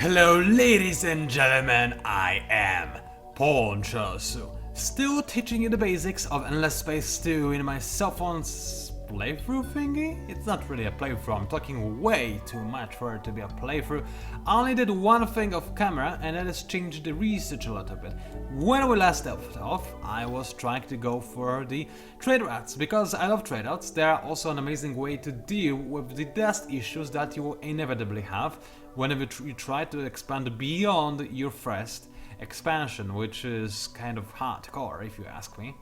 Hello ladies and gentlemen, I am PANCZASU, still teaching you the basics of Endless Space 2 in my Sophon's playthrough thingy? It's not really a playthrough, I'm talking way too much for it to be a playthrough. I only did one thing off camera and that is change the research a little bit. When we last left off, I was trying to go for the trade routes, because I love trade routes. They are also an amazing way to deal with the dust issues that you will inevitably have whenever you try to expand beyond your first expansion, which is kind of hardcore if you ask me.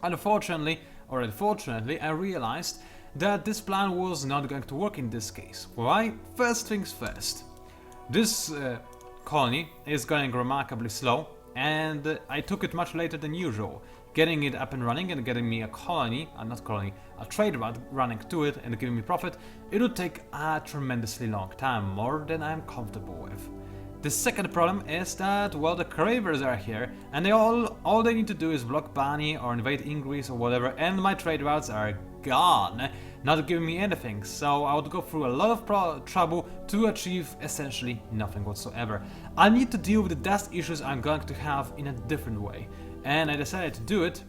Unfortunately, I realized that this plan was not going to work in this case. Why? First things first. This colony is going remarkably slow, and I took it much later than usual. Getting it up and running and getting me a a trade route running to it and giving me profit, it would take a tremendously long time, more than I'm comfortable with. The second problem is that, well, the cravers are here, and all they need to do is block Bani or invade Ingris or whatever, and my trade routes are gone, not giving me anything, so I would go through a lot of trouble to achieve essentially nothing whatsoever. I need to deal with the dust issues I'm going to have in a different way, and I decided to do it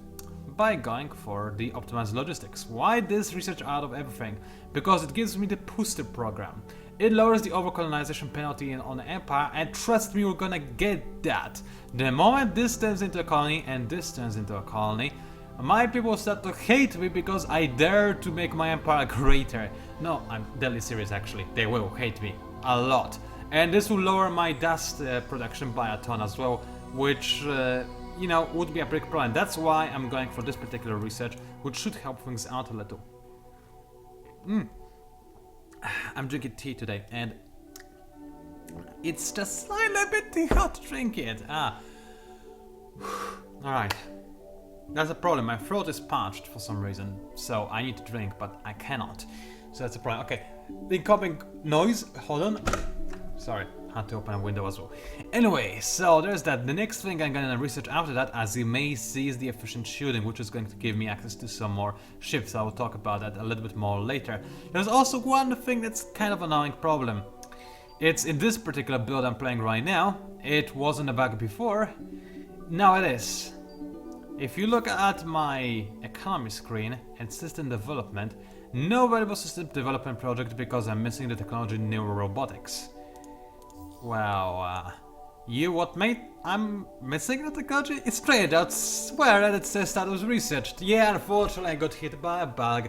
by going for the optimized logistics. Why this research out of everything? Because it gives me the booster program. It lowers the overcolonization penalty on the Empire, and trust me, we're gonna get that. The moment this turns into a colony and this turns into a colony, my people start to hate me because I dare to make my empire greater. No, I'm deadly serious actually, they will hate me a lot. And this will lower my dust production by a ton as well, which you know, would be a big problem. That's why I'm going for this particular research, which should help things out a little. I'm drinking tea today, and it's just slightly bit too hot to drink it. Alright. That's a problem. My throat is parched for some reason, so I need to drink, but I cannot. So that's a problem. Okay. Incoming noise. Hold on. Sorry. Had to open a window as well. Anyway, so there's that. The next thing I'm gonna research after that, as you may see, is the efficient shooting, which is going to give me access to some more ships. I will talk about that a little bit more later. There's also one thing that's kind of an annoying problem. It's in this particular build I'm playing right now. It wasn't a bug before. Now it is. If you look at my economy screen and system development, no valuable system development project because I'm missing the technology neurorobotics. Well, you what, mate? I'm missing the technology? It's straight out swear that it says that was researched. Yeah, unfortunately I got hit by a bug.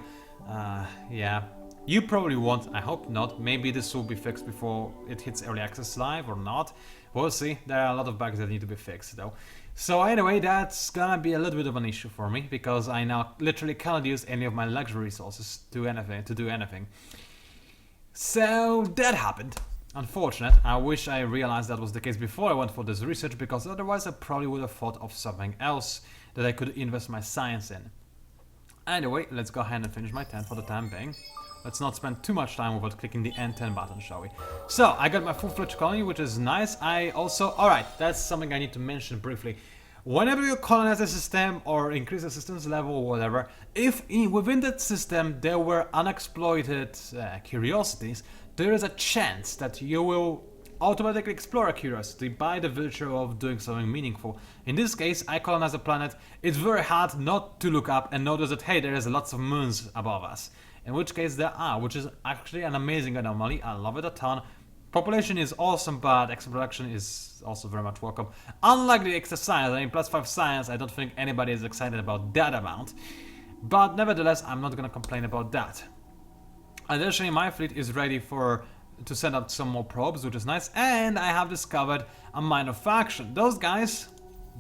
Yeah. You probably won't, I hope not. Maybe this will be fixed before it hits Early Access Live or not. We'll see. There are a lot of bugs that need to be fixed though. So anyway, that's gonna be a little bit of an issue for me, because I now literally cannot use any of my luxury resources to do anything. So that happened. Unfortunate. I wish I realized that was the case before I went for this research, because otherwise I probably would have thought of something else that I could invest my science in. Anyway, let's go ahead and finish my 10 for the time being. Let's not spend too much time without clicking the N10 button, shall we? So, I got my full-fledged colony, which is nice. I also... Alright, that's something I need to mention briefly. Whenever you colonize a system or increase the system's level or whatever, if within that system there were unexploited curiosities, there is a chance that you will automatically explore a curiosity by the virtue of doing something meaningful. In this case, I colonize a planet. It's very hard not to look up and notice that, hey, there is lots of moons above us. In which case there are, which is actually an amazing anomaly. I love it a ton. Population is awesome, but extra production is also very much welcome. Unlike the extra science, I mean +5 science, I don't think anybody is excited about that amount. But nevertheless, I'm not gonna complain about that. Additionally, my fleet is ready to send out some more probes, which is nice, and I have discovered a minor faction. Those guys,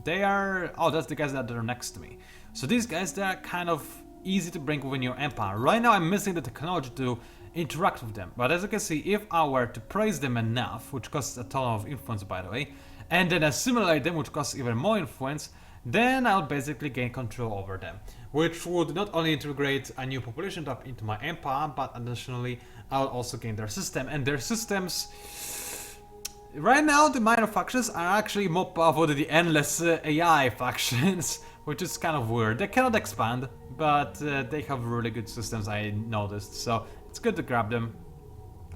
they are... Oh, that's the guys that are next to me. So these guys, they are kind of easy to bring within your empire. Right now I'm missing the technology to interact with them, but as you can see, if I were to praise them enough, which costs a ton of influence by the way, and then assimilate them, which costs even more influence, then I'll basically gain control over them, which would not only integrate a new population type into my empire, but additionally I'll also gain their system, and their systems... Right now the minor factions are actually more powerful than the endless AI factions, which is kind of weird. They cannot expand, but they have really good systems, I noticed, so it's good to grab them.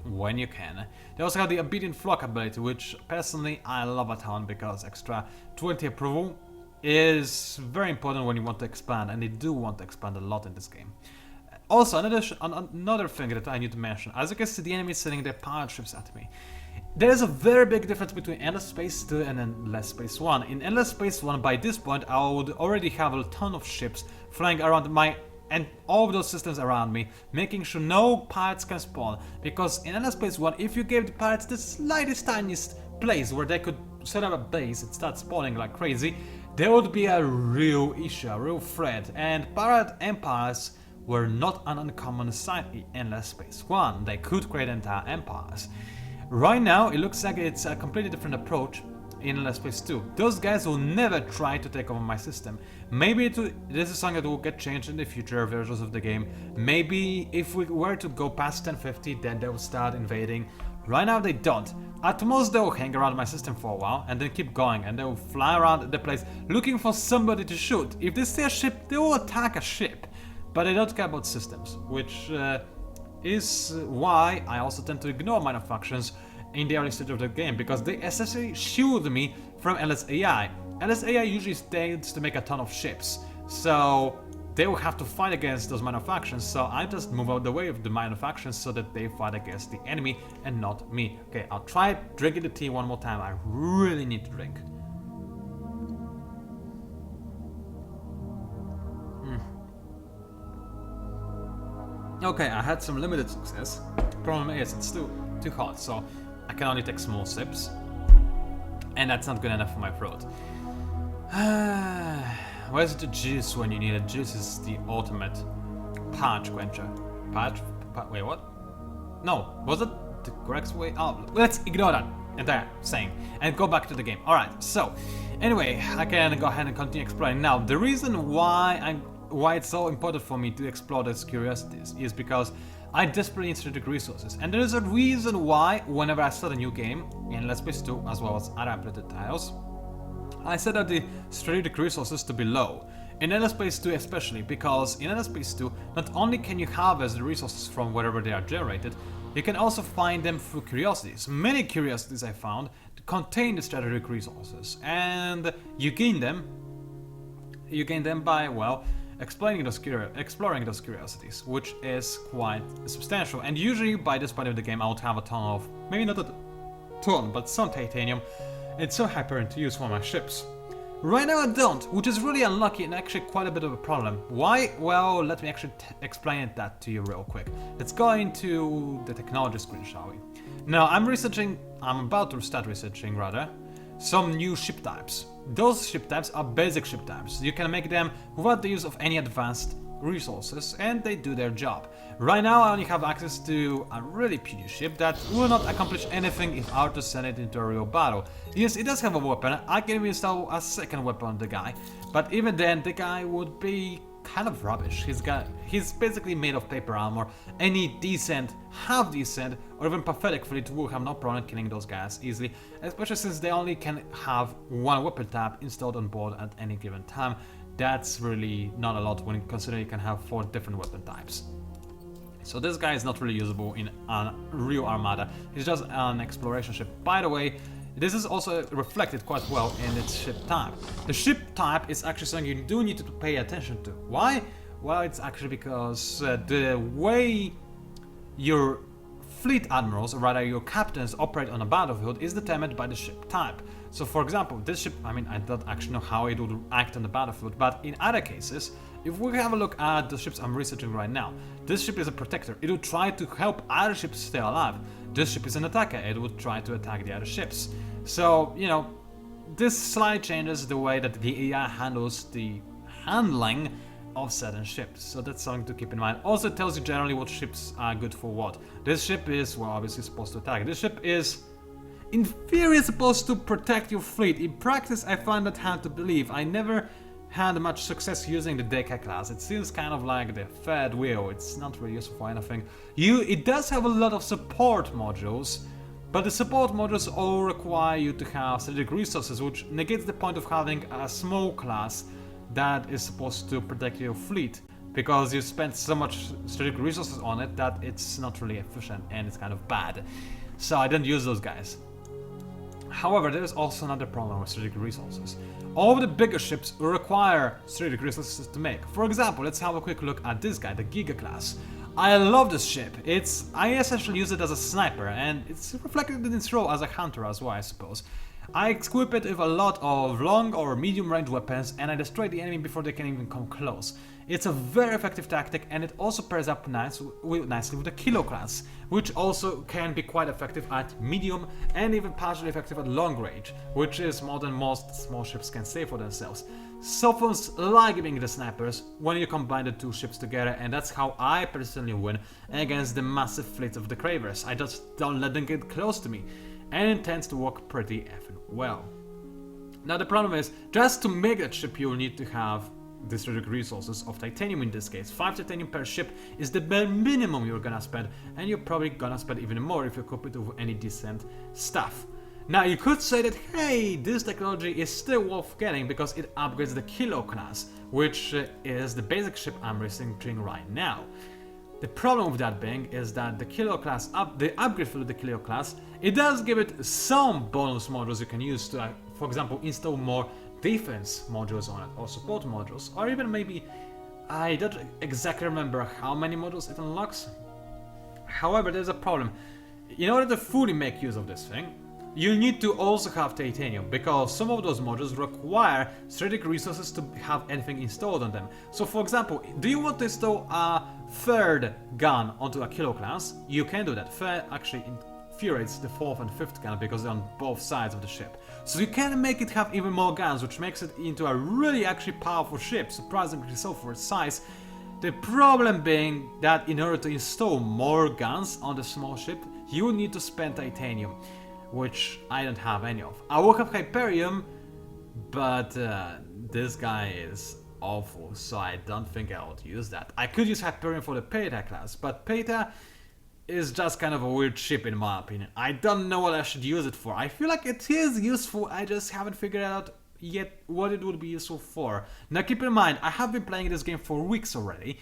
when you can. They also have the Obedient Flock ability, which personally I love a ton because extra 20 approval is very important when you want to expand, and they do want to expand a lot in this game. Also, another thing that I need to mention, as you can see the enemies sending their pirate ships at me. There is a very big difference between Endless Space 2 and Endless Space 1. In Endless Space 1, by this point, I would already have a ton of ships flying around and all of those systems around me, making sure no pirates can spawn. Because in Endless Space 1, if you gave the pirates the slightest tiniest place where they could set up a base and start spawning like crazy, there would be a real issue, a real threat. And pirate empires were not an uncommon sight in Endless Space 1. They could create entire empires. Right now, it looks like it's a completely different approach in Endless Space 2. Those guys will never try to take over my system. Maybe this is something that will get changed in the future versions of the game. Maybe if we were to go past 1050, then they will start invading. Right now they don't. At most they will hang around my system for a while and then keep going, and they will fly around the place looking for somebody to shoot. If they see a ship, they will attack a ship. But they don't care about systems, which is why I also tend to ignore minor factions in the early stage of the game, because they essentially shield me from Endless AI. Endless AI usually tends to make a ton of ships, so they will have to fight against those minor factions, so I just move out the way of the minor factions so that they fight against the enemy and not me. Okay, I'll try drinking the tea one more time. I really need to drink. Okay, I had some limited success. Problem is, it's too hot, so I can only take small sips. And that's not good enough for my throat. Where's the juice when you need it? Juice is the ultimate parch quencher. Wait, what? No, was it the correct way? Oh, let's ignore that entire saying and go back to the game. Alright, so, anyway, I can go ahead and continue exploring. Now, the reason why it's so important for me to explore these curiosities is because I desperately need strategic resources, and there is a reason why whenever I start a new game in Let's Play 2 as well as other updated titles, I set up the strategic resources to be low. In Endless Space 2 especially, because in Endless Space 2 not only can you harvest the resources from wherever they are generated, you can also find them through curiosities. Many curiosities I found contain the strategic resources, and you gain them by, well, exploring those curiosities, which is quite substantial. And usually by this point of the game I would have a ton of, maybe not a ton, but some titanium and some hyperion to use for my ships. Right now I don't, which is really unlucky and actually quite a bit of a problem. Why? Well, let me actually explain that to you real quick. Let's go into the technology screen, shall we? Now I'm about to start researching rather, some new ship types. Those ship types are basic ship types. You can make them without the use of any advanced resources, and they do their job. Right now I only have access to a really puny ship that will not accomplish anything if I were to send it into a real battle. Yes, it does have a weapon. I can even install a second weapon on the guy, but even then the guy would be kind of rubbish. He's basically made of paper armor. Any decent, half decent, or even pathetic fleet will have no problem killing those guys easily, especially since they only can have one weapon type installed on board at any given time. That's really not a lot when considering you can have 4 different weapon types. So this guy is not really usable in a real armada. He's just an exploration ship. By the way, this is also reflected quite well in its ship type. The ship type is actually something you do need to pay attention to. Why? Well, it's actually because the way your fleet admirals, or rather your captains, operate on a battlefield is determined by the ship type. So for example, this ship, I don't actually know how it would act on the battlefield, but in other cases, if we have a look at the ships I'm researching right now, this ship is a protector. It will try to help other ships stay alive. This ship is an attacker. It would try to attack the other ships. So, you know, this slightly changes the way that the AI handles the handling of certain ships. So that's something to keep in mind. Also, it tells you generally what ships are good for what. This ship is, well, obviously supposed to attack. This ship is, in theory, supposed to protect your fleet. In practice, I find that hard to believe. I never had much success using the Deka class. It seems kind of like the third wheel. It's not really useful for anything. It does have a lot of support modules, but the support modules all require you to have strategic resources, which negates the point of having a small class that is supposed to protect your fleet. because you spend so much strategic resources on it that it's not really efficient and it's kind of bad. So I don't use those guys. However, there is also another problem with strategic resources. All of the bigger ships require strategic resources to make. For example, let's have a quick look at this guy, the Giga class. I love this ship. I essentially use it as a sniper, and it's reflected in its role as a hunter as well, I suppose. I equip it with a lot of long or medium range weapons, and I destroy the enemy before they can even come close. It's a very effective tactic, and it also pairs up nicely with the Kilo class, which also can be quite effective at medium and even partially effective at long range, which is more than most small ships can say for themselves. Sophons like being the snipers when you combine the two ships together, and that's how I personally win against the massive fleets of the Cravers. I just don't let them get close to me, and it tends to work pretty effing well. Now the problem is, just to make that ship you will need to have the strategic resources of titanium in this case. 5 titanium per ship is the bare minimum you're gonna spend, and you're probably gonna spend even more if you equip it with any decent stuff. Now you could say that, hey, this technology is still worth getting because it upgrades the Kilo class, which is the basic ship I'm researching right now. The problem with that being is that the Kilo class, the upgrade for the Kilo class, it does give it some bonus modules you can use to, for example, install more defense modules on it, or support modules, or even maybe, I don't exactly remember how many modules it unlocks. However, there's a problem. In order to fully make use of this thing, you need to also have titanium, because some of those modules require strategic resources to have anything installed on them. So for example, do you want to install a third gun onto a Kilo class? You can do that. Third actually infuriates the fourth and fifth gun because they're on both sides of the ship. So you can make it have even more guns, which makes it into a really actually powerful ship, surprisingly so for its size. The problem being that in order to install more guns on the small ship, you need to spend titanium, which I don't have any of. I will have Hyperium, but this guy is awful, so I don't think I would use that. I could use Hyperium for the Peta class, but Peta is just kind of a weird ship in my opinion. I don't know what I should use it for. I feel like it is useful, I just haven't figured out yet what it would be useful for. Now keep in mind, I have been playing this game for weeks already,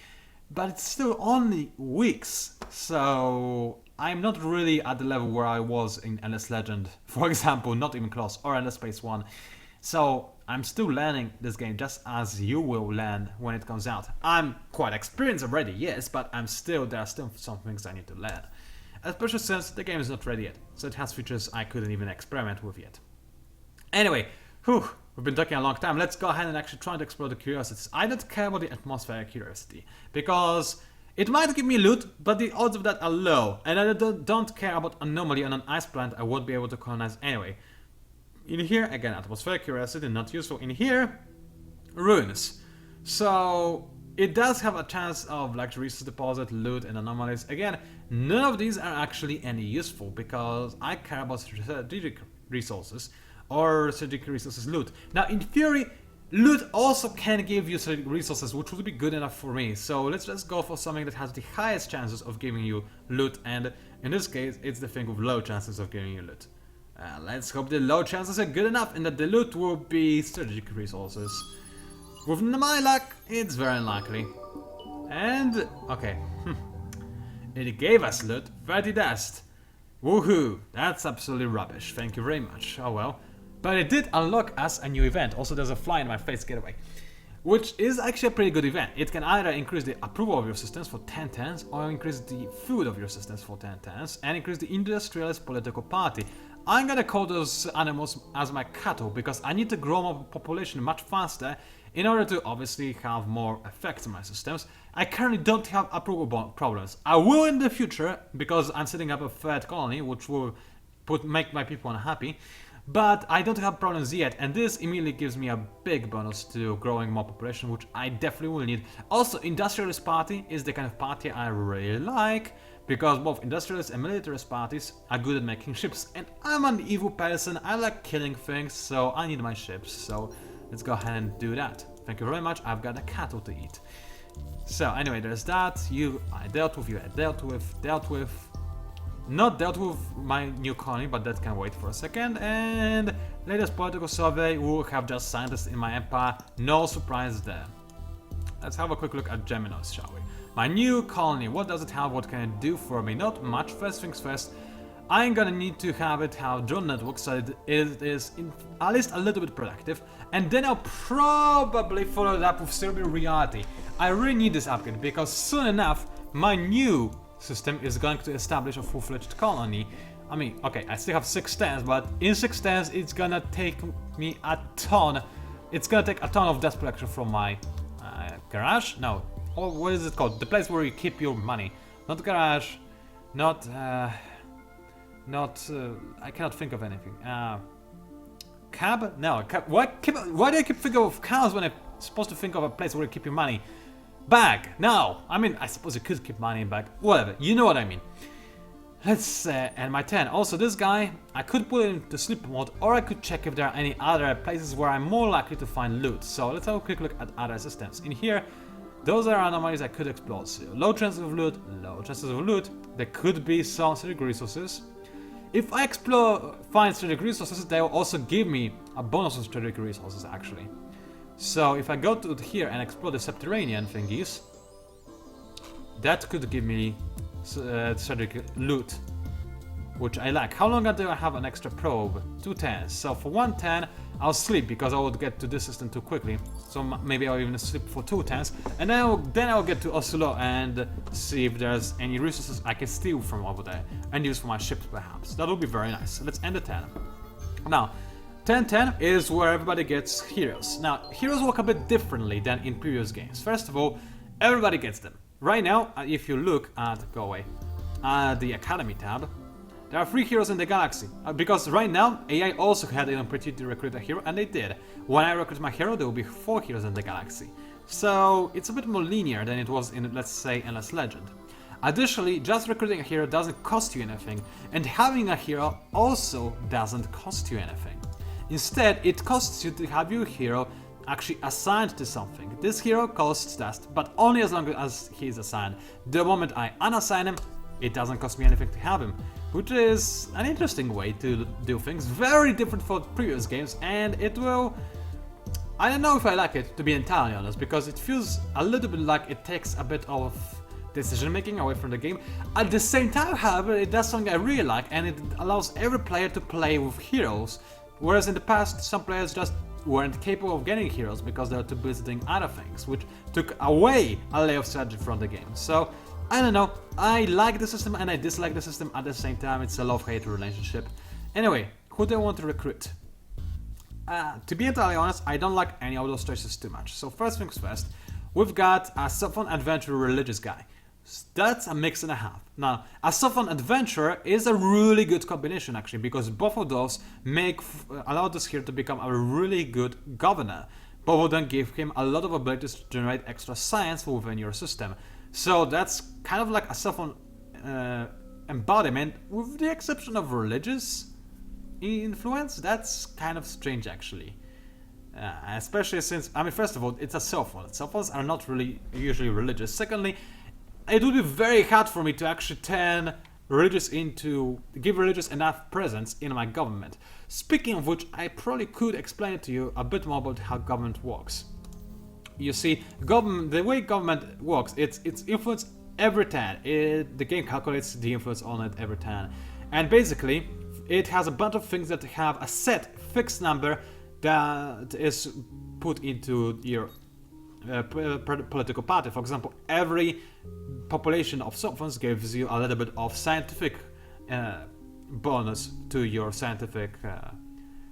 but it's still only weeks, so I'm not really at the level where I was in Endless Legend, for example, not even close, or Endless Space 1. So I'm still learning this game just as you will learn when it comes out. I'm quite experienced already, yes, but there are still some things I need to learn. Especially since the game is not ready yet, so it has features I couldn't even experiment with yet. Anyway, we've been talking a long time. Let's go ahead and actually try to explore the curiosities. I don't care about the atmospheric curiosity, because it might give me loot, but the odds of that are low, and I don't care about anomaly on an ice planet I won't be able to colonize anyway. In here, again, atmospheric curiosity, not useful. In here, ruins. So it does have a chance of like resource deposit, loot, and anomalies. Again, none of these are actually any useful because I care about strategic resources or strategic resources loot. Now, in theory, loot also can give you strategic resources, which would be good enough for me. So let's just go for something that has the highest chances of giving you loot, and in this case, it's the thing with low chances of giving you loot. Let's hope the low chances are good enough and that the loot will be strategic resources. With my luck, it's very unlikely. And, okay, it gave us loot, 30 dust. Woohoo, that's absolutely rubbish, thank you very much, oh well. But it did unlock us a new event, also there's a fly in my face getaway, which is actually a pretty good event. It can either increase the approval of your systems for 10 turns, or increase the food of your systems for 10 turns, and increase the industrialist political party. I'm gonna call those animals as my cattle, because I need to grow my population much faster in order to obviously have more effects on my systems. I currently don't have approval problems. I will in the future, because I'm setting up a third colony, which will make my people unhappy. But I don't have problems yet, and this immediately gives me a big bonus to growing more population, which I definitely will need. Also, Industrialist Party is the kind of party I really like, because both Industrialist and Militarist parties are good at making ships, and I'm an evil person, I like killing things, so I need my ships, so let's go ahead and do that. Thank you very much, I've got a cattle to eat. So anyway, there's that, I dealt with, not dealt with my new colony, but that can wait for a second. And latest political survey, we'll have just scientists in my empire, no surprise there. let's have a quick look at Geminos, shall we? My new colony, what does it have, what can it do for me? Not much. First things first, I'm gonna need to have it have drone network so it is at least a little bit productive, and then I'll probably follow it up with Cerebral Reality. I really need this upgrade because soon enough my new system is going to establish a full-fledged colony. I mean, okay, I still have 6 turns, but in 6 turns it's gonna take me a ton. It's gonna take a ton of dust collection from my garage? No. Or what is it called? The place where you keep your money. Not garage, not I cannot think of anything. Cab? No, cab. Why do I keep thinking of cabs when I'm supposed to think of a place where you keep your money? Bag! No! I mean, I suppose you could keep money in bag. Whatever, you know what I mean. Let's end my turn. Also, this guy, I could put it into sleep mode, or I could check if there are any other places where I'm more likely to find loot. So let's have a quick look at other systems. In here, those are anomalies I could explore. So, low chances of loot, low chances of loot. There could be some strategic resources. If I find strategic resources, they will also give me a bonus on strategic resources, actually. So if I go to here and explore the subterranean thingies, that could give me strategic loot, which I like. How long do I have an extra probe? 2 turns. So for 1 turn, I'll sleep because I would get to this system too quickly. So maybe I'll even sleep for 2 turns, and then I'll get to Oslo and see if there's any resources I can steal from over there and use for my ships, perhaps. That would be very nice. So let's end the turn. Now, 10-10 is where everybody gets heroes. Now, heroes work a bit differently than in previous games. First of all, everybody gets them. Right now, if you look at the Academy tab, there are 3 heroes in the galaxy, because right now AI also had an opportunity to recruit a hero, and they did. When I recruit my hero, there will be 4 heroes in the galaxy. So it's a bit more linear than it was in, let's say, Endless Legend. Additionally, just recruiting a hero doesn't cost you anything, and having a hero also doesn't cost you anything. Instead, it costs you to have your hero actually assigned to something. This hero costs dust, but only as long as he is assigned. The moment I unassign him, it doesn't cost me anything to have him, which is an interesting way to do things, very different from previous games, and it will... I don't know if I like it, to be entirely honest, because it feels a little bit like it takes a bit of decision making away from the game. At the same time, however, it does something I really like, and it allows every player to play with heroes, whereas in the past some players just weren't capable of getting heroes because they were too busy doing other things, which took away a layer of strategy from the game. So I don't know, I like the system and I dislike the system at the same time. It's a love-hate relationship. Anyway, who do I want to recruit? To be entirely honest, I don't like any of those choices too much. So first things first, we've got a Sophon Adventurer Religious guy. That's a mix and a half. Now, a Sophon Adventurer is a really good combination actually, because both of those allow this hero to become a really good governor. Both of them give him a lot of abilities to generate extra science within your system. So that's kind of like a Sophon embodiment, with the exception of religious influence. That's kind of strange actually. Especially since, I mean, first of all, it's a Sophon. Sophons are not really usually religious. Secondly, it would be very hard for me to actually give religious enough presence in my government. Speaking of which, I probably could explain to you a bit more about how government works. You see, the way government works, it's influence every turn. The game calculates the influence on it every turn. And basically, it has a bunch of things that have a set fixed number that is put into your political party. For example, every population of Sophons gives you a little bit of scientific bonus to your scientific...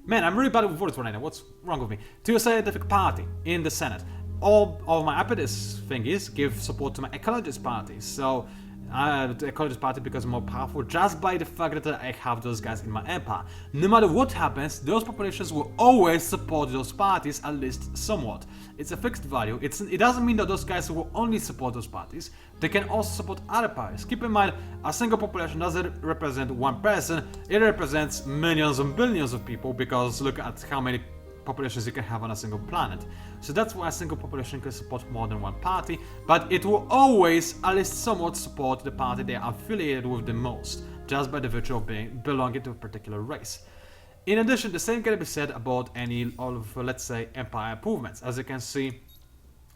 Man, I'm really bad with words right now. What's wrong with me? To your scientific party in the Senate. All of my Apidus thingies give support to my ecologist party. So the ecologist party becomes more powerful just by the fact that I have those guys in my empire. No matter what happens, those populations will always support those parties, at least somewhat. It's a fixed value. It doesn't mean that those guys will only support those parties. They can also support other parties. Keep in mind, a single population doesn't represent one person. It represents millions and billions of people, because look at how many populations you can have on a single planet. So that's why a single population can support more than one party, but it will always at least somewhat support the party they are affiliated with the most, just by the virtue of belonging to a particular race. In addition, the same can be said about any of, let's say, empire improvements. As you can see,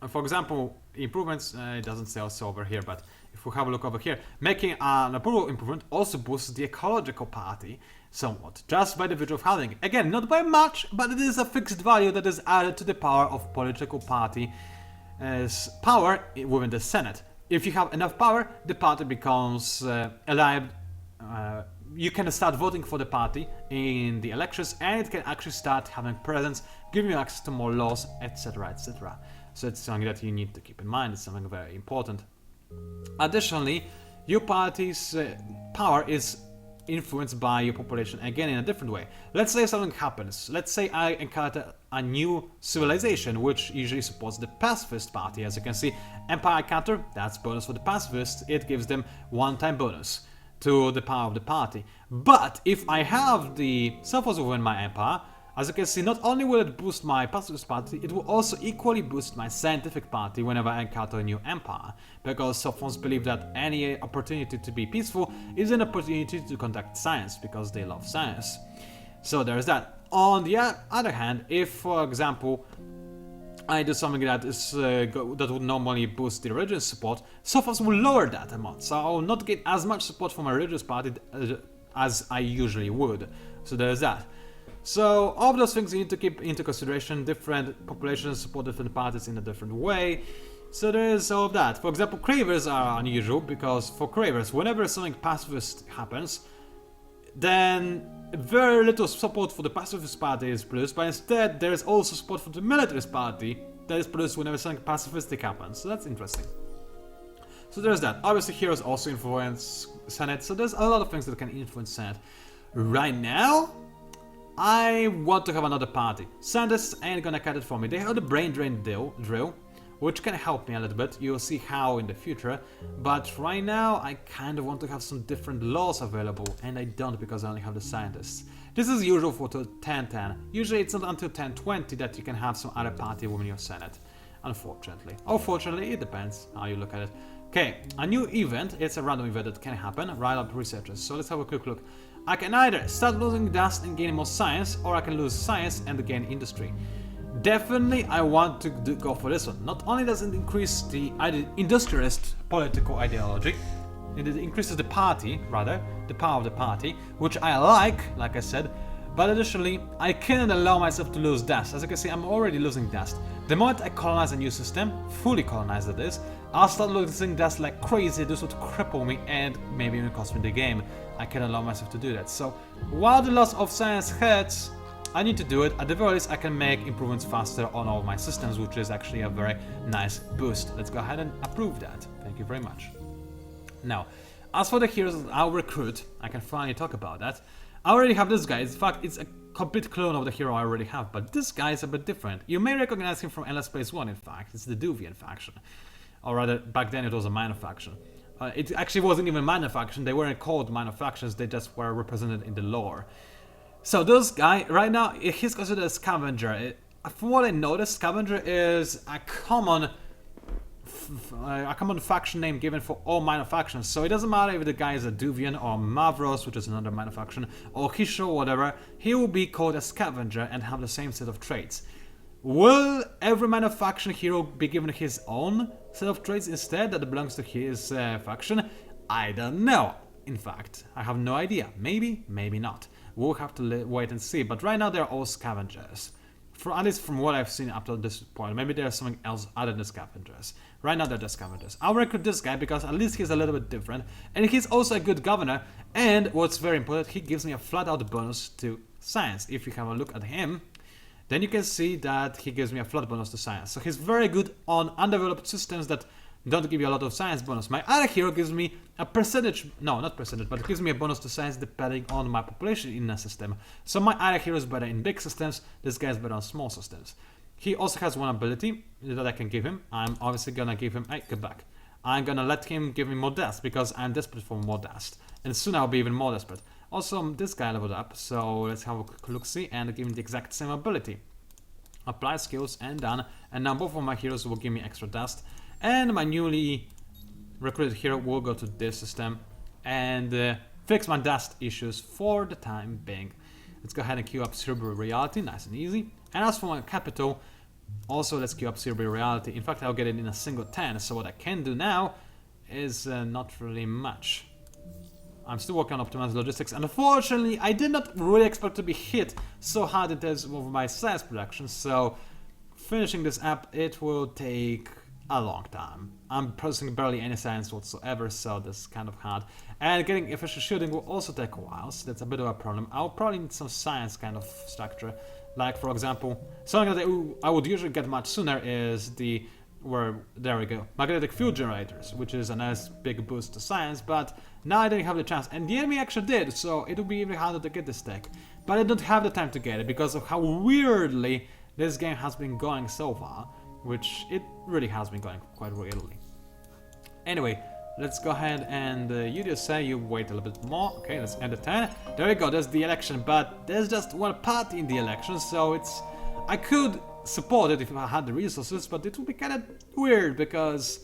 For example, improvements, it doesn't say also over here, but if we have a look over here, making an approval improvement also boosts the ecological party somewhat, just by the virtue of having it. Again, not by much, but it is a fixed value that is added to the power of political party as power within the Senate. If you have enough power, the party becomes alive. You can start voting for the party in the elections, and it can actually start having presence, giving you access to more laws, etc., etc. So it's something that you need to keep in mind. It's something very important. Additionally, your party's power is influenced by your population, again in a different way. Let's say something happens. Let's say I encounter a new civilization which usually supports the pacifist party. As you can see, empire counter, that's bonus for the pacifists. It gives them one-time bonus to the power of the party. But if I have the Sophons within my empire, as you can see, not only will it boost my pacifist party, it will also equally boost my scientific party whenever I encounter a new empire, because Sophons believe that any opportunity to be peaceful is an opportunity to conduct science, because they love science. So there's that. On the other hand, if, for example, I do something that is that would normally boost the religious support, Sophons will lower that amount, so I will not get as much support from my religious party as I usually would. So there's that. So all of those things you need to keep into consideration. Different populations support different parties in a different way. So there is all of that. For example, cravers are unusual because for cravers, whenever something pacifist happens, then very little support for the pacifist party is produced, but instead there is also support for the militarist party that is produced whenever something pacifistic happens. So that's interesting. So there's that. Obviously heroes also influence Senate, so there's a lot of things that can influence Senate. Right now, I want to have another party. Scientists ain't gonna cut it for me. They have the brain drain drill, which can help me a little bit. You'll see how in the future. But right now, I kind of want to have some different laws available, and I don't because I only have the scientists. This is usual for 1010. Usually it's not until 1020 that you can have some other party within your Senate. Unfortunately. Or fortunately, it depends how you look at it. Okay, a new event. It's a random event that can happen. Rile up researchers. So let's have a quick look. I can either start losing dust and gain more science, or I can lose science and gain industry. Definitely I want to go for this one. Not only does it increase the industrialist political ideology, it increases the party, rather, the power of the party, which I like I said, but additionally, I cannot allow myself to lose dust. As you can see, I'm already losing dust. The moment I colonize a new system, fully colonize that is, I'll start losing dust like crazy. This would cripple me and maybe even cost me the game. I cannot allow myself to do that. So, while the loss of science hurts, I need to do it. At the very least, I can make improvements faster on all of my systems, which is actually a very nice boost. Let's go ahead and approve that. Thank you very much. Now, as for the heroes I'll recruit, I can finally talk about that. I already have this guy. In fact, it's a complete clone of the hero I already have, but this guy is a bit different. You may recognize him from Endless Space 1, in fact. It's the Duvian faction. Or rather, back then it was a minor faction. It actually wasn't even a minor faction. They weren't called minor factions. They just were represented in the lore. So this guy, right now, he's considered a scavenger. From what I noticed, scavenger is a common faction name given for all minor factions. So it doesn't matter if the guy is a Duvian or Mavros, which is another minor faction, or Hisho, whatever, he will be called a scavenger and have the same set of traits. Will every minor faction hero be given his own set of traits instead that belongs to his faction? I don't know. In fact, I have no idea. Maybe, maybe not. We'll have to wait and see. But right now they're all scavengers. At least from what I've seen up to this point. Maybe there's something else other than scavengers. Right now they're just scavengers. I'll recruit this guy because at least he's a little bit different. And he's also a good governor. And what's very important, he gives me a flat out bonus to science. If you have a look at him, then you can see that he gives me a flat bonus to science. So he's very good on undeveloped systems that don't give you a lot of science bonus. My other hero gives me a percentage, no, not percentage, but gives me a bonus to science depending on my population in a system. So my other hero is better in big systems, this guy is better on small systems. He also has one ability that I can give him. I'm obviously gonna give him, hey, get back. I'm gonna let him give me more dust because I'm desperate for more dust. And soon I'll be even more desperate. Also, this guy leveled up, so let's have a quick look-see and give him the exact same ability. Apply skills and done. And now both of my heroes will give me extra dust. And my newly recruited hero will go to this system and fix my dust issues for the time being. Let's go ahead and queue up Cerebral Reality, nice and easy. And as for my capital, Also, let's queue up Cerebral Reality. In fact, I'll get it in a single 10, so what I can do now is not really much. I'm still working on optimized logistics, and unfortunately, I did not really expect to be hit so hard in terms of my science production, so finishing this app, it will take a long time. I'm processing barely any science whatsoever, so that's kind of hard. And getting efficient shooting will also take a while, so that's a bit of a problem. I'll probably need some science kind of structure. Like, for example, something that I would usually get much sooner is there we go, magnetic field generators, which is a nice big boost to science, but now I didn't have the chance, and the enemy actually did, so it will be even harder to get this tech. But I don't have the time to get it because of how weirdly this game has been going so far, which it really has been going quite weirdly. Anyway, let's go ahead and you just say you wait a little bit more. Okay, let's end the 10. There we go, there's the election, but there's just one party in the election, so I could support it if I had the resources, but it would be kind of weird because,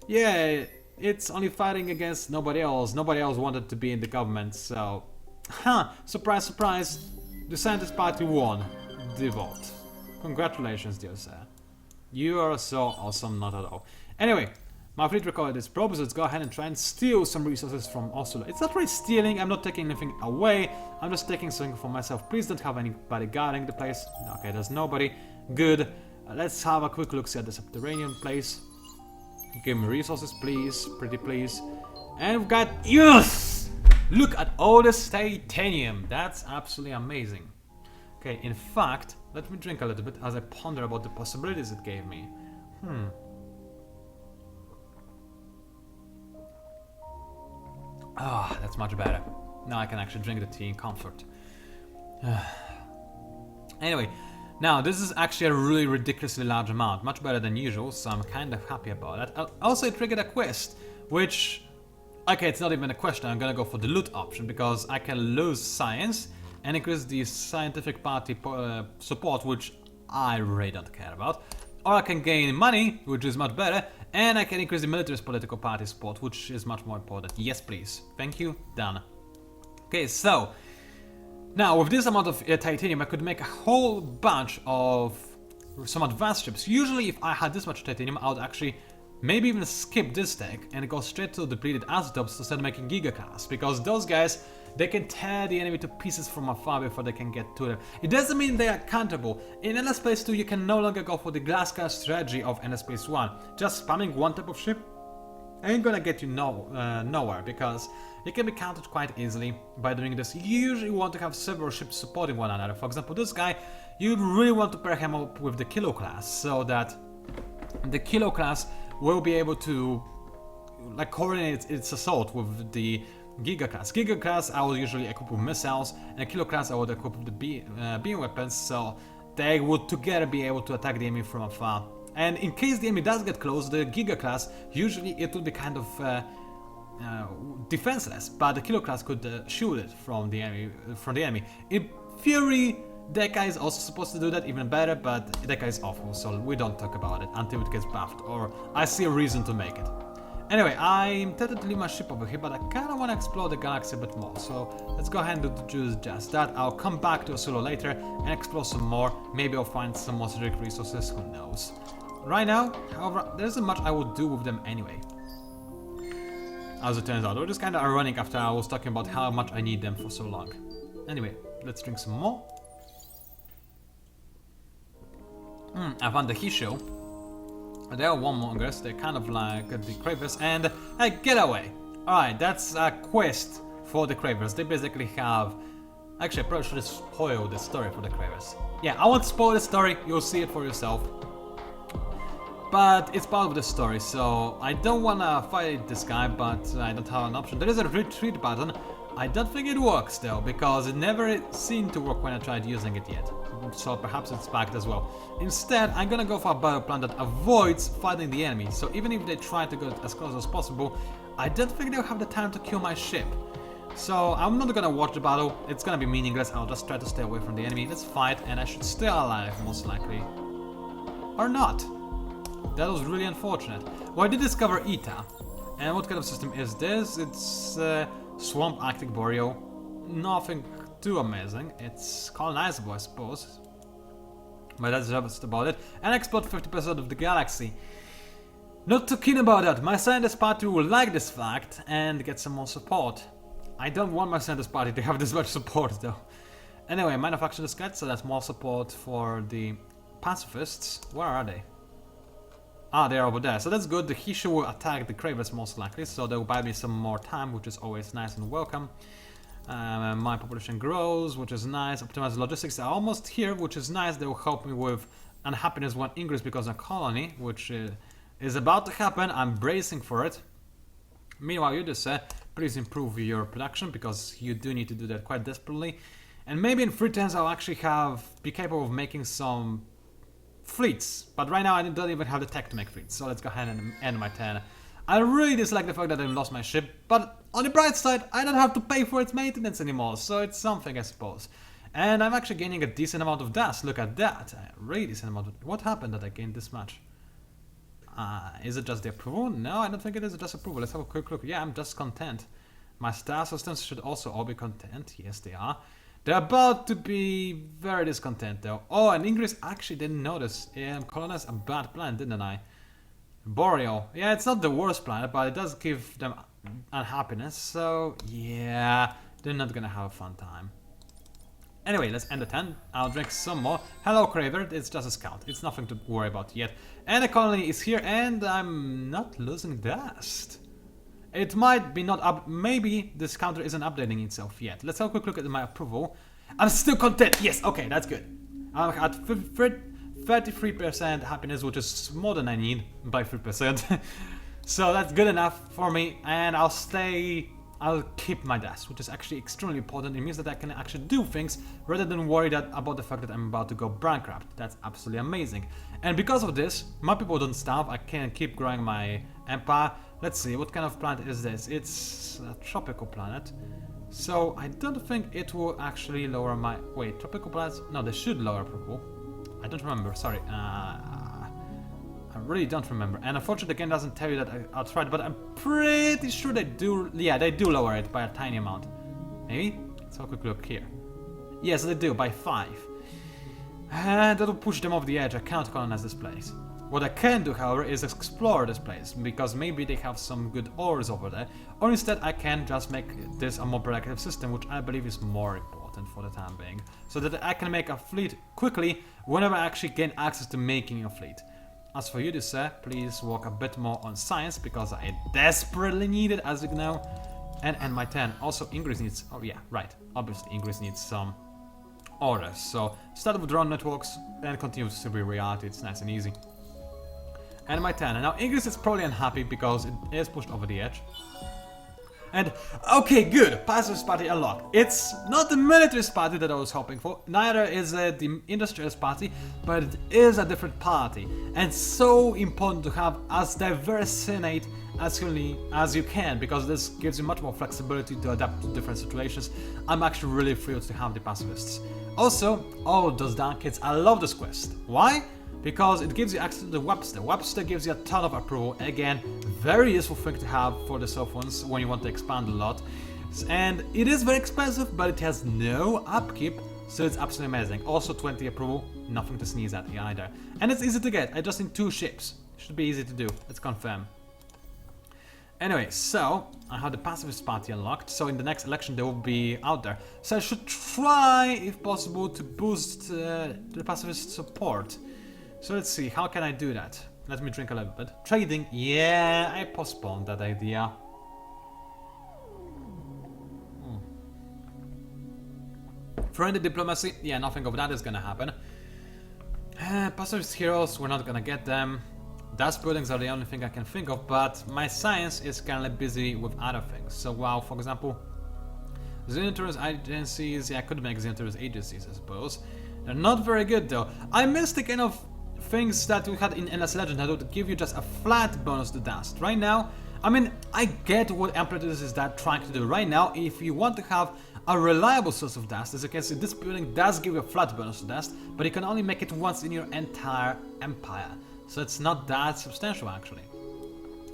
yeah, it's only fighting against nobody else. Nobody else wanted to be in the government, so, surprise, surprise, the Scientist Party won the vote. Congratulations, dear sir. You are so awesome, not at all. Anyway, my fleet recorded this probe, so let's go ahead and try and steal some resources from Oslo. It's not really stealing, I'm not taking anything away, I'm just taking something for myself. Please don't have anybody guarding the place. Okay, there's nobody. Good. Let's have a quick look at the subterranean place. Give me resources, please. Pretty please. And we've got... Yes! Look at all this titanium. That's absolutely amazing. Okay, in fact, let me drink a little bit as I ponder about the possibilities it gave me. Ah, that's much better. Now I can actually drink the tea in comfort. Anyway, now this is actually a really ridiculously large amount, much better than usual, so I'm kind of happy about it. Also, it triggered a quest, which... Okay, it's not even a question, I'm gonna go for the loot option, because I can lose science and increase the scientific party support, which I really don't care about. Or I can gain money, which is much better, and I can increase the military's political party support, which is much more important. Yes, please. Thank you. Done. Okay, so... Now, with this amount of titanium, I could make a whole bunch of some advanced ships. Usually, if I had this much titanium, I would actually maybe even skip this tech and go straight to depleted isotopes instead of making Giga class, because those guys, they can tear the enemy to pieces from afar before they can get to them. It doesn't mean they are countable. In Endless Space 2, you can no longer go for the glass car strategy of Endless Space 1. Just spamming one type of ship ain't gonna get you nowhere, because it can be countered quite easily by doing this. You usually want to have several ships supporting one another. For example, this guy, you really want to pair him up with the Kilo class, so that the Kilo class will be able to like coordinate its assault with the Giga class. Giga class I would usually equip with missiles, and Kilo class I would equip with the beam weapons, so they would together be able to attack the enemy from afar. And in case the enemy does get close, the Giga class, usually it will be kind of defenseless, but the Kilo class could shoot it from the enemy. In theory, Deka is also supposed to do that, even better, but Deka is awful, so we don't talk about it until it gets buffed, or I see a reason to make it. Anyway, I'm tempted to leave my ship over here, but I kinda wanna explore the galaxy a bit more, so let's go ahead and do just that. I'll come back to Oslo later and explore some more. Maybe I'll find some more strategic resources, who knows. Right now, however, there isn't much I would do with them anyway. As it turns out, we're just kinda ironic after I was talking about how much I need them for so long. Anyway, let's drink some more. I found the Hisho. They are warmongers, they're kind of like the Cravers, and hey, get away! Alright, that's a quest for the Cravers. They basically have... Actually, I probably should spoil the story for the Cravers. Yeah, I won't spoil the story, you'll see it for yourself. But it's part of the story, so I don't wanna fight this guy, but I don't have an option. There is a retreat button. I don't think it works though, because it never seemed to work when I tried using it yet. So perhaps it's bugged as well. Instead, I'm gonna go for a battle plan that avoids fighting the enemy. So even if they try to go as close as possible, I don't think they'll have the time to kill my ship. So I'm not gonna watch the battle, it's gonna be meaningless. I'll just try to stay away from the enemy. Let's fight, and I should stay alive, most likely. Or not. That was really unfortunate. Well, I did discover Ita. And what kind of system is this? It's Swamp Arctic Boreal. Nothing too amazing. It's colonizable, I suppose. But that's just about it. And explode 50% of the galaxy. Not too keen about that. My scientist party will like this fact and get some more support. I don't want my scientist party to have this much support though. Anyway, manufacture this guy, so that's more support for the pacifists. Where are they? Ah, they're over there. So that's good. The Hishu will attack the Cravers most likely, so they will buy me some more time, which is always nice and welcome. My population grows, which is nice. Optimized logistics are almost here, which is nice. They will help me with unhappiness 1 increase because of colony, which is about to happen. I'm bracing for it. Meanwhile, you just please improve your production because you do need to do that quite desperately. And maybe in 3 turns I'll actually be capable of making some fleets. But right now I don't even have the tech to make fleets. So let's go ahead and end my turn. I really dislike the fact that I lost my ship, but on the bright side, I don't have to pay for its maintenance anymore, so it's something, I suppose. And I'm actually gaining a decent amount of dust. Look at that. A really decent amount of... What happened that I gained this much? Is it just the approval? No, I don't think it is just approval. Let's have a quick look. Yeah, I'm just content. My star systems should also all be content. Yes, they are. They're about to be very discontent, though. Oh, and Ingress actually didn't notice. Colonize a bad plan, didn't I? Boreal. Yeah, it's not the worst planet, but it does give them unhappiness. So, yeah, they're not gonna have a fun time. Anyway, let's end the 10. I'll drink some more. Hello, Craver. It's just a scout. It's nothing to worry about yet. And the colony is here, and I'm not losing dust. It might be not up. Maybe this counter isn't updating itself yet. Let's have a quick look at my approval. I'm still content. Yes, okay, that's good. I'm at 33% happiness, which is more than I need by 3%. So that's good enough for me, and I'll keep my dust, which is actually extremely important. It means that I can actually do things rather than worry about the fact that I'm about to go bankrupt. That's absolutely amazing. And because of this, my people don't starve. I can keep growing my empire. Let's see, what kind of planet is this? It's a tropical planet. So I don't think it will actually lower my... Wait, tropical planets? No, they should lower approval. I don't remember, sorry. I really don't remember. And unfortunately the game doesn't tell you that outright, but I'm pretty sure they do. Yeah, they do lower it by a tiny amount. Maybe? Let's have a quick look here. Yes, they do, by 5. And that'll push them off the edge. I cannot colonize this place. What I can do, however, is explore this place, because maybe they have some good ores over there. Or instead I can just make this a more productive system, which I believe is more important for the time being. So that I can make a fleet quickly whenever I actually gain access to making a fleet. As for you, sir, please work a bit more on science, because I desperately need it, as you know. And my 10. Also, Ingress needs... Oh yeah, right. Obviously, Ingress needs some orders. So, start with drone networks, and continue to be reality. It's nice and easy. And my 10. And now Ingress is probably unhappy because it is pushed over the edge. And, okay, good. Pacifist party unlocked. It's not the militarist party that I was hoping for. Neither is the industrialist party, but it is a different party. And so important to have as diverse Senate as you can, because this gives you much more flexibility to adapt to different situations. I'm actually really thrilled to have the pacifists. Also, oh, those darn kids, I love this quest. Why? Because it gives you access to the Webster. Webster gives you a ton of approval. Again, very useful thing to have for the Sophons when you want to expand a lot. And it is very expensive, but it has no upkeep, so it's absolutely amazing. Also 20 approval, nothing to sneeze at either. And it's easy to get. I just need 2 ships. Should be easy to do. Let's confirm. Anyway, so I have the pacifist party unlocked, so in the next election they will be out there. So I should try, if possible, to boost the pacifist support. So let's see, how can I do that? Let me drink a little bit. Trading, yeah, I postponed that idea. Friendly diplomacy, yeah, nothing of that is gonna happen. Pacifist heroes, we're not gonna get them. Dust buildings are the only thing I can think of, but my science is currently busy with other things. So, wow, for example, Xenotourist agencies, yeah, I could make Xenotourist agencies, I suppose. They're not very good though. I miss the kind of things that we had in Endless Legend that would give you just a flat bonus to dust. Right now, I mean, I get what Amplitude is that trying to do. Right now, if you want to have a reliable source of dust, as you can see, this building does give you a flat bonus to dust, but you can only make it once in your entire empire. So it's not that substantial, actually.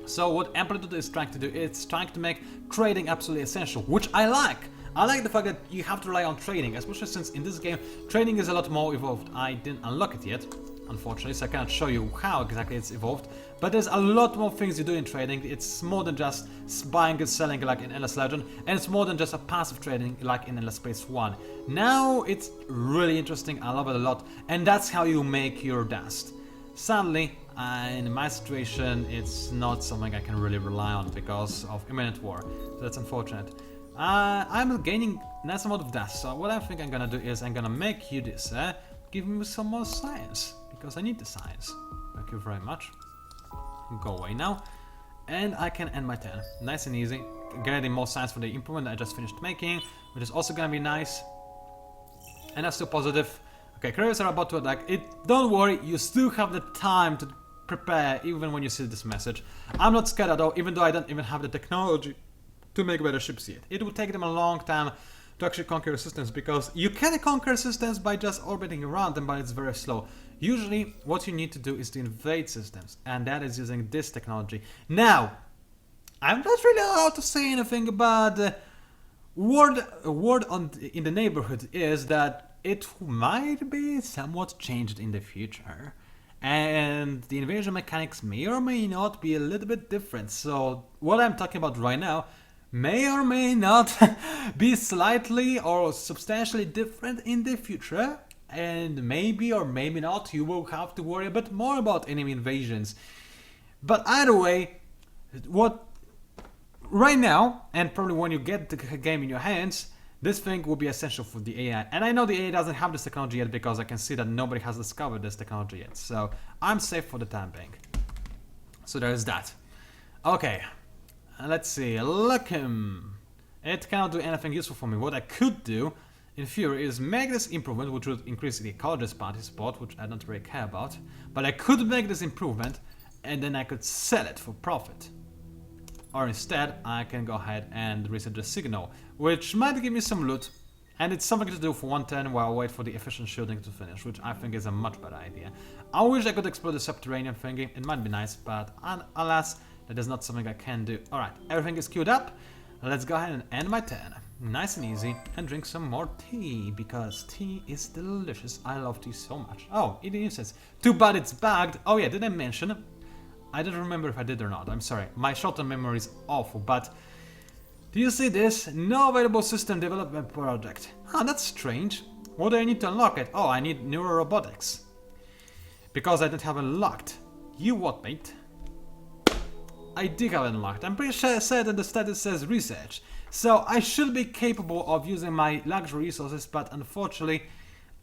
So what Amplitude is trying to do, it's trying to make trading absolutely essential, which I like. I like the fact that you have to rely on trading, especially since in this game trading is a lot more evolved. I didn't unlock it yet, unfortunately, so I cannot show you how exactly it's evolved. But there's a lot more things you do in trading. It's more than just buying and selling like in Endless Legend, and it's more than just a passive trading like in Endless Space 1. Now it's really interesting, I love it a lot, and that's how you make your dust. Sadly, in my situation, it's not something I can really rely on because of imminent war, so that's unfortunate. I'm gaining a nice amount of dust, so what I think I'm gonna do is I'm gonna make you this, give me some more science, because I need the science. Thank you very much. Go away now. And I can end my turn. Nice and easy. Getting more science for the improvement I just finished making, which is also gonna be nice. And that's still positive. Okay, creators are about to attack. Don't worry, you still have the time to prepare even when you see this message. I'm not scared at all, even though I don't even have the technology to make better ships yet. It will take them a long time to actually conquer systems, because you can conquer systems by just orbiting around them, but it's very slow. Usually what you need to do is to invade systems, and that is using this technology. Now, I'm not really allowed to say anything about word in the neighborhood is that it might be somewhat changed in the future, and the invasion mechanics may or may not be a little bit different. So what I'm talking about right now may or may not be slightly or substantially different in the future, and maybe or maybe not you will have to worry a bit more about enemy invasions. But either way, what right now, and probably when you get the game in your hands, this thing will be essential for the AI. And I know the AI doesn't have this technology yet because I can see that nobody has discovered this technology yet, so I'm safe for the time being. So there's that. Okay, let's see. Look him. It cannot do anything useful for me. What I could do in theory is make this improvement, which would increase the ecologist party support, which I don't really care about. But I could make this improvement and then I could sell it for profit. Or instead, I can go ahead and reset the signal, which might give me some loot. And it's something to do for one turn while I wait for the efficient shielding to finish, which I think is a much better idea. I wish I could explore the subterranean thingy. It might be nice, but alas, that is not something I can do. Alright, everything is queued up. Let's go ahead and end my turn. Nice and easy, and drink some more tea, because tea is delicious. I love tea so much. Oh, it even says, too bad it's bagged. Oh yeah, did I mention? I don't remember if I did or not, I'm sorry. My short-term memory is awful, but do you see this? No available system development project. Ah, that's strange. What do I need to unlock it? Oh, I need neurorobotics. Because I don't have it unlocked. You what, mate? I did have it unlocked. I'm pretty sure I said that the status says research. So I should be capable of using my luxury resources, but unfortunately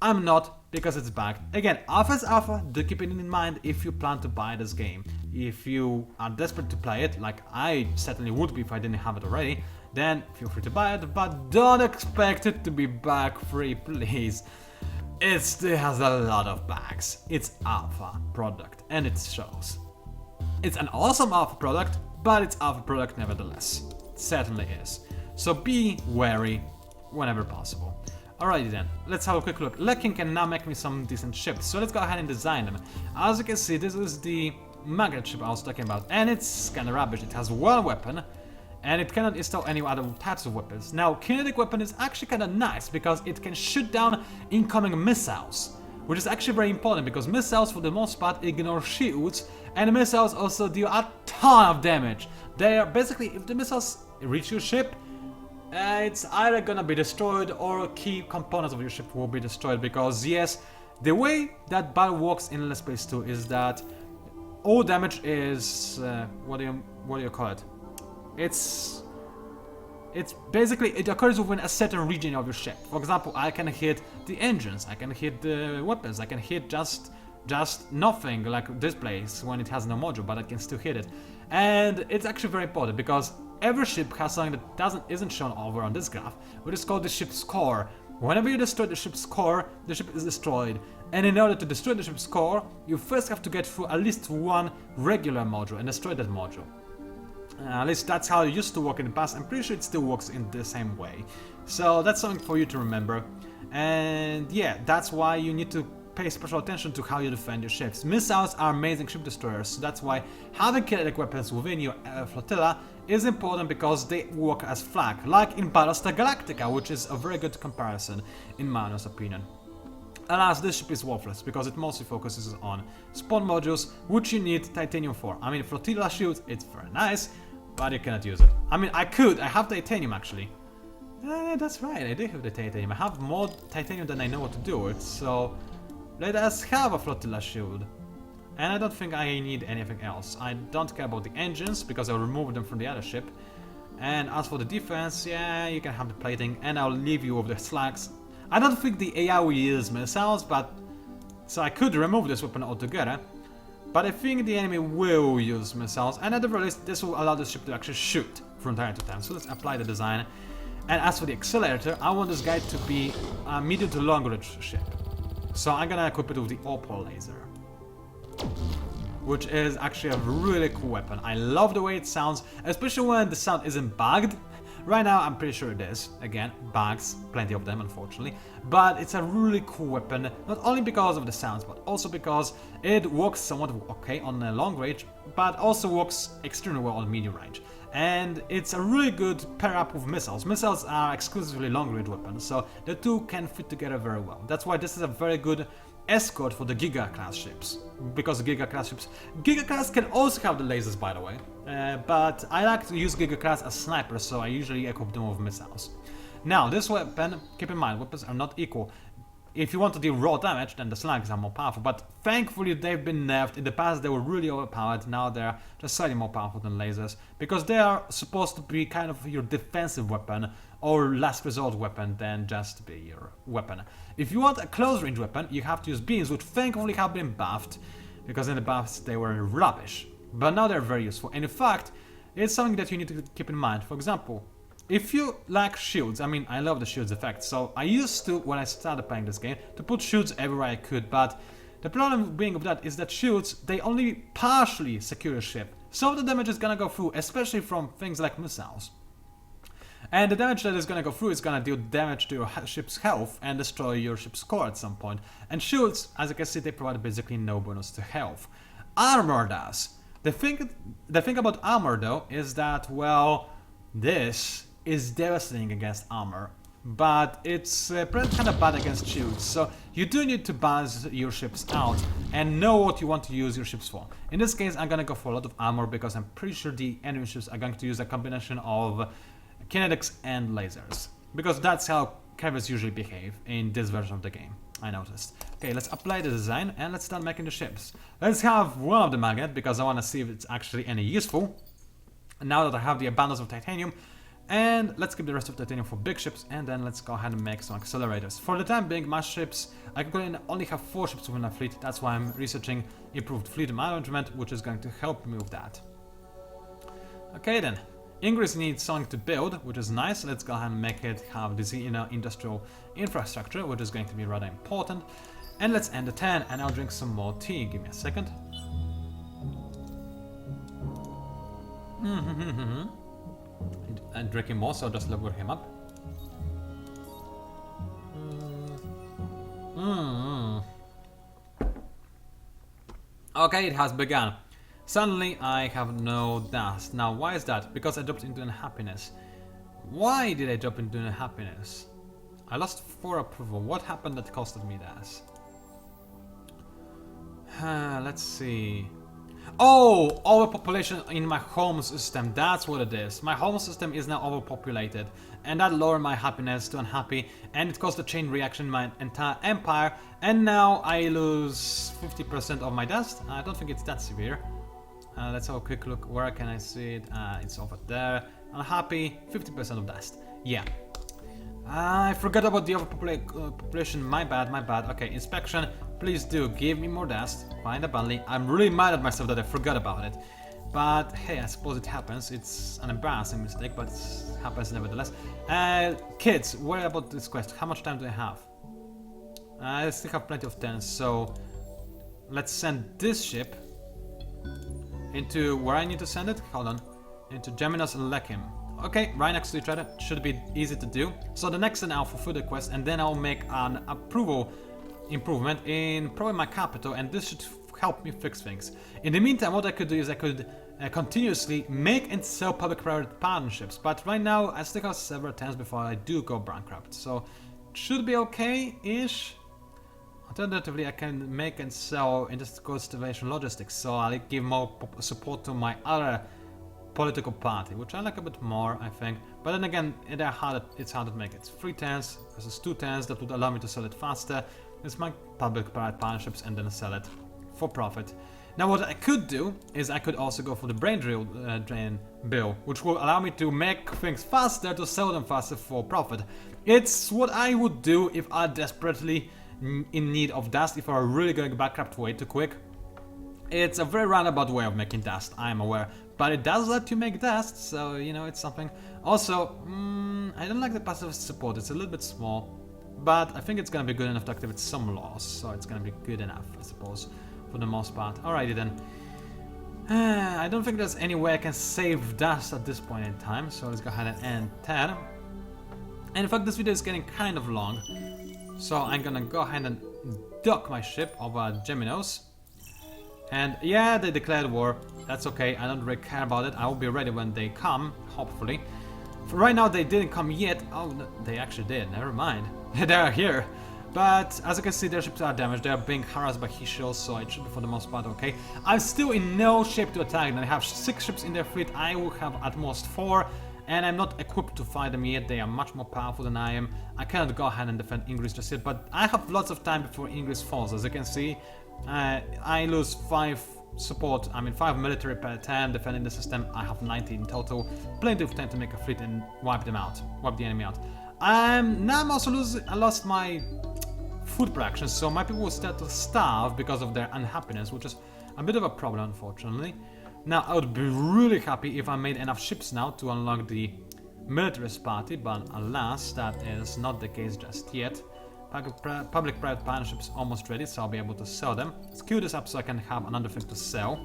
I'm not, because it's bugged. Again, alpha is alpha, do keep it in mind if you plan to buy this game. If you are desperate to play it, like I certainly would be if I didn't have it already, then feel free to buy it, but don't expect it to be bug free, please. It still has a lot of bugs. It's alpha product, and it shows. It's an awesome alpha product, but it's alpha product nevertheless. It certainly is. So be wary whenever possible. Alrighty then, let's have a quick look. Lekking can now make me some decent ships, so let's go ahead and design them. As you can see, this is the magnet ship I was talking about, and it's kinda rubbish. It has one weapon, and it cannot install any other types of weapons. Now, kinetic weapon is actually kinda nice, because it can shoot down incoming missiles, which is actually very important, because missiles, for the most part, ignore shields, and missiles also deal a ton of damage. They are basically, if the missiles reach your ship, it's either gonna be destroyed or key components of your ship will be destroyed, because yes, the way that battle works in Endless Space 2 is that all damage is what do you call it? It's basically, it occurs within a certain region of your ship. For example, I can hit the engines, I can hit the weapons, I can hit just nothing like this place when it has no module, but I can still hit it. And it's actually very important, because every ship has something that isn't shown over on this graph, which is called the ship's core. Whenever you destroy the ship's core, the ship is destroyed. And in order to destroy the ship's core, you first have to get through at least one regular module and destroy that module. At least that's how it used to work in the past. I'm pretty sure it still works in the same way. So that's something for you to remember. And yeah, that's why you need to pay special attention to how you defend your ships. Missiles are amazing ship destroyers, so that's why having kinetic weapons within your flotilla is important because they work as flak, like in Battlestar Galactica, which is a very good comparison in my honest opinion. Alas, this ship is worthless because it mostly focuses on spawn modules, which you need titanium for. I mean, flotilla shields, it's very nice, but you cannot use it. I mean, I have titanium actually. That's right, I do have the titanium. I have more titanium than I know what to do with, so let us have a flotilla shield. And I don't think I need anything else. I don't care about the engines, because I'll remove them from the other ship. And as for the defense, yeah, you can have the plating, and I'll leave you with the slacks. I don't think the AI will use missiles, but... so I could remove this weapon altogether. But I think the enemy will use missiles, and at the very least, this will allow the ship to actually shoot from time to time. So let's apply the design. And as for the accelerator, I want this guy to be a medium to long range ship. So I'm gonna equip it with the Opal laser, which is actually a really cool weapon. I love the way it sounds, especially when the sound isn't bugged. Right now, I'm pretty sure it is. Again, bugs, plenty of them, unfortunately. But it's a really cool weapon, not only because of the sounds, but also because it works somewhat okay on the long range, but also works extremely well on medium range. And it's a really good pair up with missiles. Missiles are exclusively long-range weapons, so the two can fit together very well. That's why this is a very good escort for the Giga-class ships. Because Giga-class ships... Giga-class can also have the lasers, by the way. But I like to use Giga-class as snipers, so I usually equip them with missiles. Now, this weapon, keep in mind, weapons are not equal. If you want to deal raw damage, then the slugs are more powerful, but thankfully they've been nerfed. In the past they were really overpowered, now they're just slightly more powerful than lasers, because they are supposed to be kind of your defensive weapon, or last resort weapon than just to be your weapon. If you want a close range weapon, you have to use beams, which thankfully have been buffed, because in the buffs they were rubbish. But now they're very useful, and in fact, it's something that you need to keep in mind. For example, if you like shields, I mean, I love the shields effect, so I used to, when I started playing this game, to put shields everywhere I could, but the problem being of that is that shields, they only partially secure a ship. Some of the damage is gonna go through, especially from things like missiles. And the damage that is gonna go through is gonna deal damage to your ship's health and destroy your ship's core at some point. And shields, as you can see, they provide basically no bonus to health. Armor does. The thing about armor though is that, well, this is devastating against armor, but it's kind of bad against shields, so you do need to balance your ships out and know what you want to use your ships for. In this case, I'm gonna go for a lot of armor because I'm pretty sure the enemy ships are going to use a combination of kinetics and lasers, because that's how carriers usually behave in this version of the game, I noticed. Okay, let's apply the design and let's start making the ships. Let's have one of the magnet because I want to see if it's actually any useful. Now that I have the abundance of titanium, and let's keep the rest of titanium for big ships, and then let's go ahead and make some accelerators. For the time being, my ships, I can only have 4 ships within my fleet. That's why I'm researching improved fleet management, which is going to help me with that. Okay then, Ingress needs something to build, which is nice. Let's go ahead and make it have this inner industrial infrastructure, which is going to be rather important. And let's end the turn, and I'll drink some more tea. Give me a second. And drinking more, so just level him up. Okay, it has begun. Suddenly I have no dust. Now why is that? Because I dropped into unhappiness. Why did I drop into unhappiness? I lost 4 approval. What happened that costed me dust? Let's see. Oh, overpopulation in my home system, that's what it is. My home system is now overpopulated, and that lowered my happiness to unhappy, and it caused a chain reaction in my entire empire, and now I lose 50% of my dust. I don't think it's that severe. Let's have a quick look. Where can I see it? It's over there. Unhappy, 50% of dust. Yeah. I forgot about the overpopulation. My bad, my bad. Okay, inspection. Please do give me more dust. Find a badly. I'm really mad at myself that I forgot about it. But hey, I suppose it happens. It's an embarrassing mistake, but it happens nevertheless. Kids, worry about this quest. How much time do I have? I still have plenty of turns, so let's send this ship into where I need to send it. Hold on. Into Geminos and Lekim. Okay, right next to each other. Should be easy to do. So the next turn I'll fulfill the quest, and then I'll make an approval improvement in probably my capital, and this should help me fix things. In the meantime, what I could do is I could continuously make and sell public-private partnerships, but right now I still have several turns before I do go bankrupt, so it should be okay-ish. Alternatively, I can make and sell industrial logistics, so I'll give more support to my other political party, which I like a bit more, I think. But then again, it's hard to make it. 3 turns versus 2 turns, that would allow me to sell it faster. It's my public-private partnerships and then sell it for profit. Now what I could do is I could also go for the brain drain bill, which will allow me to make things faster, to sell them faster for profit. It's what I would do if I desperately in need of dust, if I'm really going bankrupt way too quick. It's a very roundabout way of making dust, I'm aware, but it does let you make dust, so you know, it's something. Also, I don't like the passive support, it's a little bit small, but I think it's gonna be good enough to activate some laws, so it's gonna be good enough, I suppose, for the most part. Alrighty then. I don't think there's any way I can save dust at this point in time, so let's go ahead and end 10. And in fact, this video is getting kind of long, so I'm gonna go ahead and dock my ship over Geminos. And yeah, they declared war. That's okay, I don't really care about it. I will be ready when they come, hopefully. For right now, they didn't come yet. Oh, no, they actually did, never mind. They are here. But as you can see, their ships are damaged. They are being harassed by Hishos, so it should be for the most part okay. I'm still in no shape to attack them. They have 6 ships in their fleet. I will have at most 4. And I'm not equipped to fight them yet, they are much more powerful than I am. I cannot go ahead and defend Ingris just yet, but I have lots of time before Ingris falls. As you can see, I lose 5 support, 5 military per turn defending the system. I have 90 in total, plenty of time to make a fleet and wipe them out, wipe the enemy out. Now I'm also I lost my food production, so my people will start to starve because of their unhappiness, which is a bit of a problem, unfortunately. Now, I would be really happy if I made enough ships now to unlock the militarist party, but alas, that is not the case just yet. Public-private partnerships almost ready, so I'll be able to sell them. Let's queue this up so I can have another thing to sell.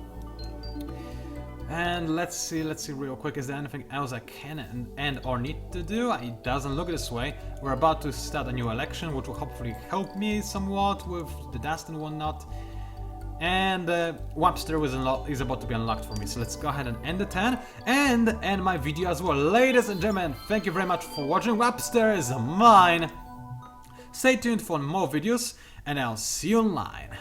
And let's see real quick, is there anything else I can and or need to do? It doesn't look this way. We're about to start a new election, which will hopefully help me somewhat with the dust and whatnot. And Webster is about to be unlocked for me, so let's go ahead and end the 10 and end my video as well. Ladies and gentlemen, thank you very much for watching. Webster is mine. Stay tuned for more videos, and I'll see you online.